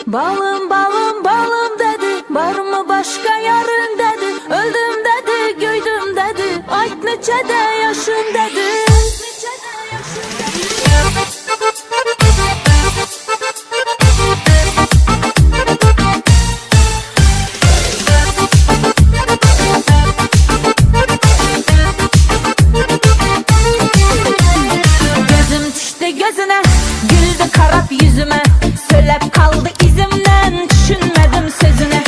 Balım balım balım dedi, var mı başka yarın dedi. Öldüm dedi, göydüm dedi, ayt neçede yaşın dedi. Gözüm düştü gözüne, güldü karap yüzüme. Söylep kaldı izimden, düşünmedim sözüne.